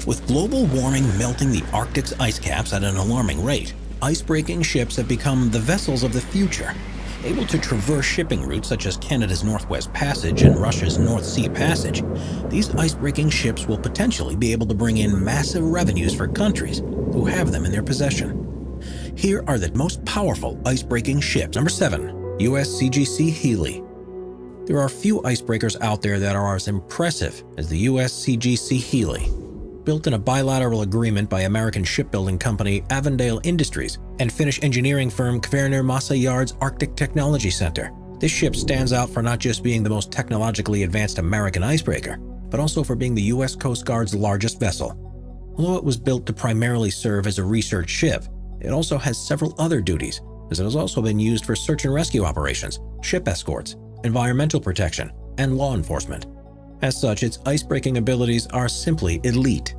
With global warming melting the Arctic's ice caps at an alarming rate, ice-breaking ships have become the vessels of the future. Able to traverse shipping routes such as Canada's Northwest Passage and Russia's North Sea Passage, these ice-breaking ships will potentially be able to bring in massive revenues for countries who have them in their possession. Here are the most powerful ice-breaking ships. Number 7. USCGC Healy. There are few icebreakers out there that are as impressive as the USCGC Healy. Built in a bilateral agreement by American shipbuilding company Avondale Industries and Finnish engineering firm Kvaerner-Massa-Yard's Arctic Technology Center, this ship stands out for not just being the most technologically advanced American icebreaker, but also for being the U.S. Coast Guard's largest vessel. Although it was built to primarily serve as a research ship, it also has several other duties, as it has also been used for search and rescue operations, ship escorts, environmental protection, and law enforcement. As such, its ice-breaking abilities are simply elite.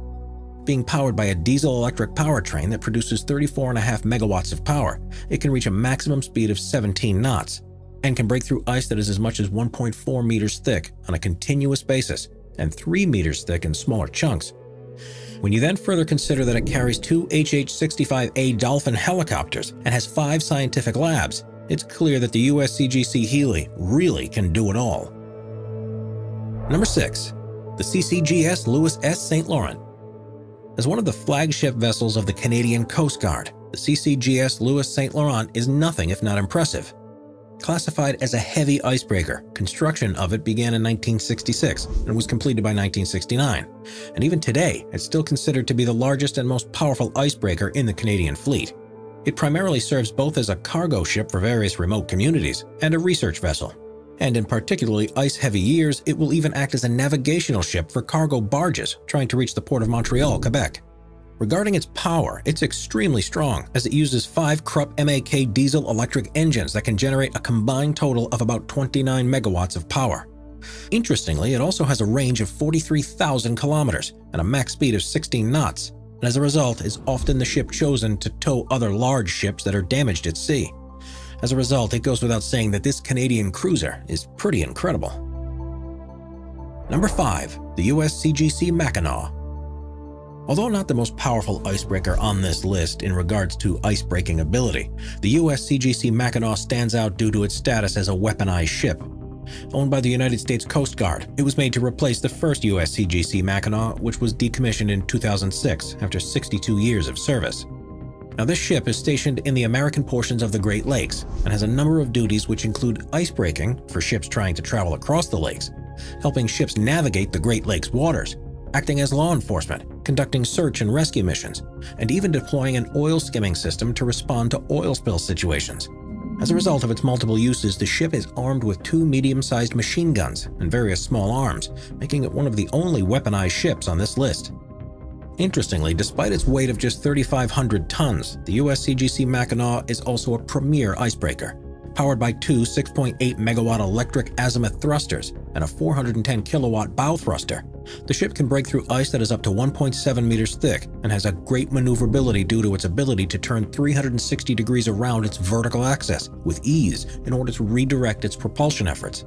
Being powered by a diesel-electric powertrain that produces 34.5 megawatts of power, it can reach a maximum speed of 17 knots and can break through ice that is as much as 1.4 meters thick on a continuous basis and 3 meters thick in smaller chunks. When you then further consider that it carries 2 HH-65A Dolphin helicopters and has 5 scientific labs, it's clear that the USCGC Healy really can do it all. Number 6. The CCGS Louis S. St. Laurent. As one of the flagship vessels of the Canadian Coast Guard, the CCGS Louis St. Laurent is nothing if not impressive. Classified as a heavy icebreaker, construction of it began in 1966 and was completed by 1969. And even today, it's still considered to be the largest and most powerful icebreaker in the Canadian fleet. It primarily serves both as a cargo ship for various remote communities and a research vessel. And in particularly ice-heavy years, it will even act as a navigational ship for cargo barges trying to reach the port of Montreal, Quebec. Regarding its power, it's extremely strong, as it uses 5 Krupp MAK diesel-electric engines that can generate a combined total of about 29 megawatts of power. Interestingly, it also has a range of 43,000 kilometers and a max speed of 16 knots, and as a result is often the ship chosen to tow other large ships that are damaged at sea. As a result, it goes without saying that this Canadian cruiser is pretty incredible. Number 5. The USCGC Mackinac. Although not the most powerful icebreaker on this list in regards to ice-breaking ability, the USCGC Mackinac stands out due to its status as a weaponized ship. Owned by the United States Coast Guard, it was made to replace the first USCGC Mackinac, which was decommissioned in 2006 after 62 years of service. Now, this ship is stationed in the American portions of the Great Lakes and has a number of duties which include icebreaking for ships trying to travel across the lakes, helping ships navigate the Great Lakes waters, acting as law enforcement, conducting search and rescue missions, and even deploying an oil skimming system to respond to oil spill situations. As a result of its multiple uses, the ship is armed with 2 medium-sized machine guns and various small arms, making it one of the only weaponized ships on this list. Interestingly, despite its weight of just 3,500 tons, the USCGC Mackinac is also a premier icebreaker. Powered by 2 6.8 megawatt electric azimuth thrusters and a 410 kilowatt bow thruster, the ship can break through ice that is up to 1.7 meters thick and has a great maneuverability due to its ability to turn 360 degrees around its vertical axis with ease in order to redirect its propulsion efforts.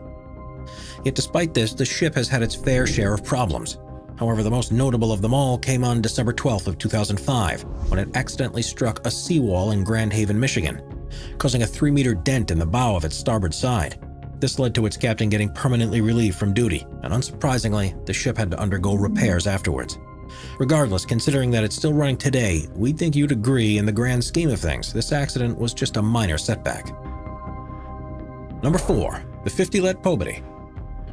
Yet despite this, the ship has had its fair share of problems. However, the most notable of them all came on December 12th of 2005, when it accidentally struck a seawall in Grand Haven, Michigan, causing a 3-meter dent in the bow of its starboard side. This led to its captain getting permanently relieved from duty, and unsurprisingly, the ship had to undergo repairs afterwards. Regardless, considering that it's still running today, we'd think you'd agree in the grand scheme of things, this accident was just a minor setback. Number 4. The 50-Let Pobedy.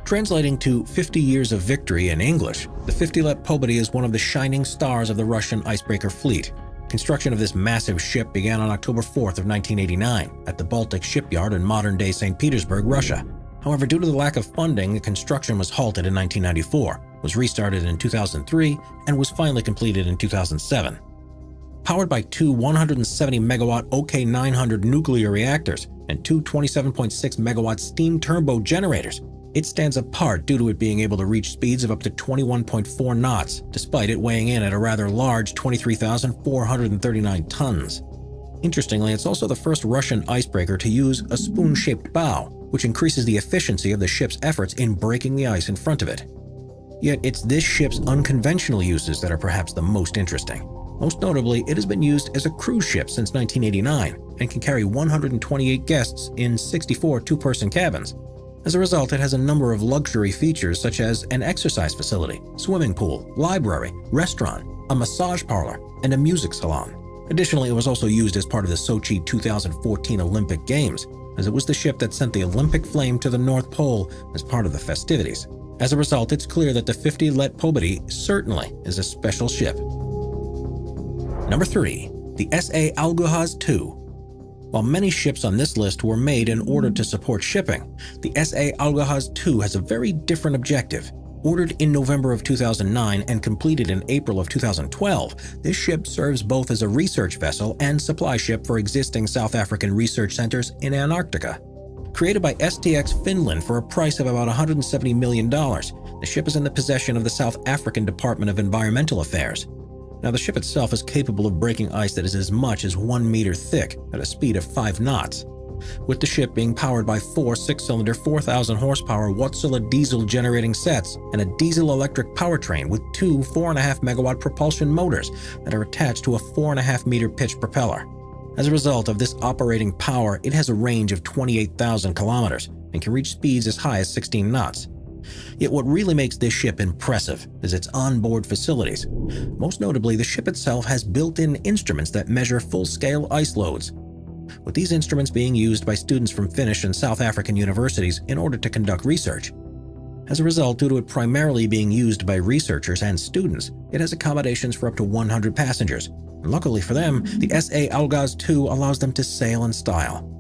Translating to 50 Years of Victory in English, the 50-Let Pobedy is one of the shining stars of the Russian icebreaker fleet. Construction of this massive ship began on October 4th of 1989 at the Baltic Shipyard in modern-day St. Petersburg, Russia. However, due to the lack of funding, the construction was halted in 1994, was restarted in 2003, and was finally completed in 2007. Powered by 2 170-megawatt OK900 nuclear reactors and 2 27.6 megawatt steam turbo generators, it stands apart due to it being able to reach speeds of up to 21.4 knots, despite it weighing in at a rather large 23,439 tons. Interestingly, it's also the first Russian icebreaker to use a spoon-shaped bow, which increases the efficiency of the ship's efforts in breaking the ice in front of it. Yet it's this ship's unconventional uses that are perhaps the most interesting. Most notably, it has been used as a cruise ship since 1989 and can carry 128 guests in 64 two-person cabins. As a result, it has a number of luxury features such as an exercise facility, swimming pool, library, restaurant, a massage parlor, and a music salon. Additionally, it was also used as part of the Sochi 2014 Olympic Games, as it was the ship that sent the Olympic flame to the North Pole as part of the festivities. As a result, it's clear that the 50 Let Pobedi certainly is a special ship. Number 3. The S.A. Algehaz II. While many ships on this list were made in order to support shipping, the S.A. Algehaz II has a very different objective. Ordered in November of 2009 and completed in April of 2012, this ship serves both as a research vessel and supply ship for existing South African research centers in Antarctica. Created by STX Finland for a price of about $170 million, the ship is in the possession of the South African Department of Environmental Affairs. Now, the ship itself is capable of breaking ice that is as much as 1 meter thick at a speed of 5 knots. With the ship being powered by 4 6-cylinder 4,000 horsepower Wärtsilä diesel generating sets and a diesel-electric powertrain with 2 4.5 megawatt propulsion motors that are attached to a 4.5 meter pitch propeller. As a result of this operating power, it has a range of 28,000 kilometers and can reach speeds as high as 16 knots. Yet what really makes this ship impressive is its onboard facilities. Most notably, the ship itself has built-in instruments that measure full-scale ice loads, with these instruments being used by students from Finnish and South African universities in order to conduct research. As a result, due to it primarily being used by researchers and students, it has accommodations for up to 100 passengers. And luckily for them, the S.A. Algehaz II allows them to sail in style.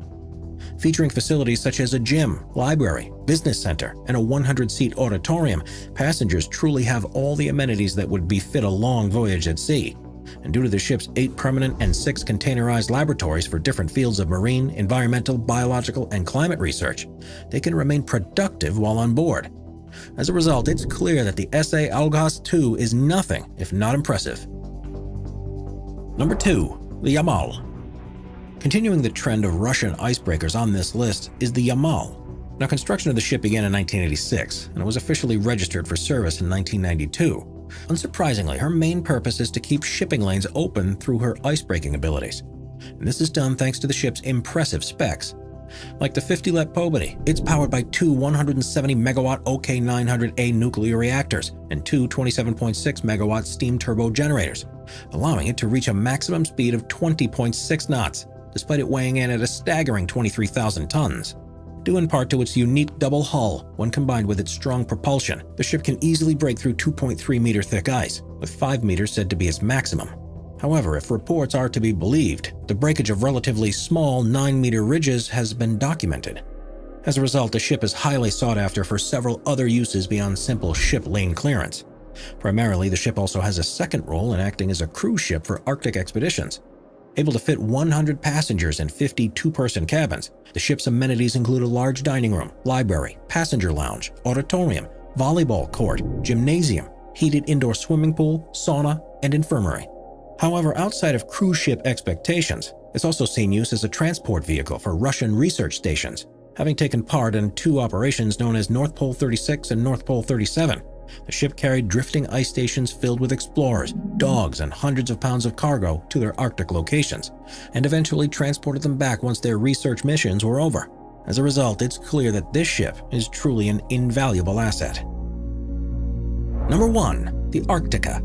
Featuring facilities such as a gym, library, business center, and a 100-seat auditorium, passengers truly have all the amenities that would befit a long voyage at sea. And due to the ship's 8 permanent and 6 containerized laboratories for different fields of marine, environmental, biological, and climate research, they can remain productive while on board. As a result, it's clear that the S.A. Algehaz II is nothing if not impressive. Number 2. The Yamal. Continuing the trend of Russian icebreakers on this list is the Yamal. Now, construction of the ship began in 1986, and it was officially registered for service in 1992. Unsurprisingly, her main purpose is to keep shipping lanes open through her icebreaking abilities. And this is done thanks to the ship's impressive specs. Like the 50 Let Pobedi, it's powered by 2 170-megawatt OK900A nuclear reactors and 2 27.6 megawatt steam turbo generators, allowing it to reach a maximum speed of 20.6 knots, despite it weighing in at a staggering 23,000 tons. Due in part to its unique double hull, when combined with its strong propulsion, the ship can easily break through 2.3 meter thick ice, with 5 meters said to be its maximum. However, if reports are to be believed, the breakage of relatively small 9-meter ridges has been documented. As a result, the ship is highly sought after for several other uses beyond simple ship lane clearance. Primarily, the ship also has a second role in acting as a cruise ship for Arctic expeditions. Able to fit 100 passengers in 50 two-person cabins, the ship's amenities include a large dining room, library, passenger lounge, auditorium, volleyball court, gymnasium, heated indoor swimming pool, sauna, and infirmary. However, outside of cruise ship expectations, it's also seen use as a transport vehicle for Russian research stations, having taken part in 2 operations known as North Pole 36 and North Pole 37. The ship carried drifting ice stations filled with explorers, dogs, and hundreds of pounds of cargo to their Arctic locations, and eventually transported them back once their research missions were over. As a result, it's clear that this ship is truly an invaluable asset. Number 1. The Arktika.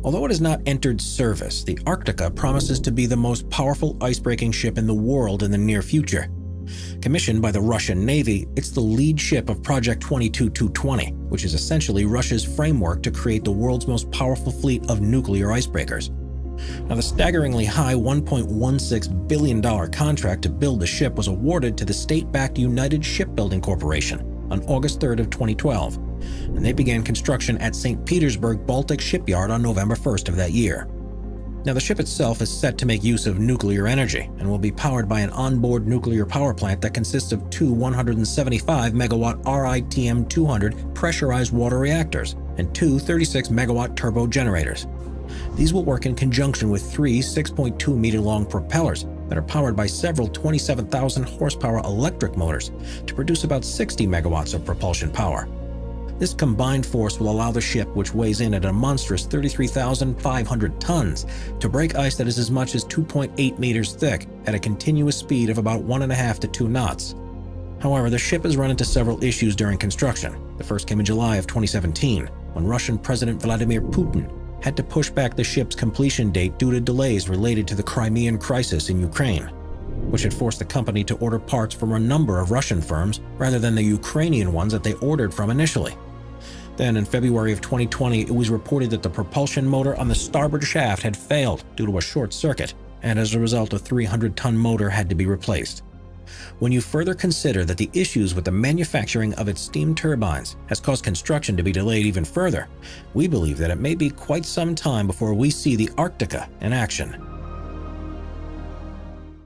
Although it has not entered service, the Arktika promises to be the most powerful icebreaking ship in the world in the near future. Commissioned by the Russian Navy, it's the lead ship of Project 22220, which is essentially Russia's framework to create the world's most powerful fleet of nuclear icebreakers. Now, the staggeringly high $1.16 billion contract to build the ship was awarded to the state-backed United Shipbuilding Corporation on August 3rd of 2012, and they began construction at St. Petersburg Baltic Shipyard on November 1st of that year. Now, the ship itself is set to make use of nuclear energy and will be powered by an onboard nuclear power plant that consists of 2 175-megawatt RITM-200 pressurized water reactors and 2 36-megawatt turbo generators. These will work in conjunction with 3 6.2-meter-long propellers that are powered by several 27,000 horsepower electric motors to produce about 60 megawatts of propulsion power. This combined force will allow the ship, which weighs in at a monstrous 33,500 tons, to break ice that is as much as 2.8 meters thick at a continuous speed of about 1.5 to 2 knots. However, the ship has run into several issues during construction. The first came in July of 2017, when Russian President Vladimir Putin had to push back the ship's completion date due to delays related to the Crimean crisis in Ukraine, which had forced the company to order parts from a number of Russian firms rather than the Ukrainian ones that they ordered from initially. Then, in February of 2020, it was reported that the propulsion motor on the starboard shaft had failed due to a short circuit, and as a result, a 300-ton motor had to be replaced. When you further consider that the issues with the manufacturing of its steam turbines has caused construction to be delayed even further, we believe that it may be quite some time before we see the Arktika in action.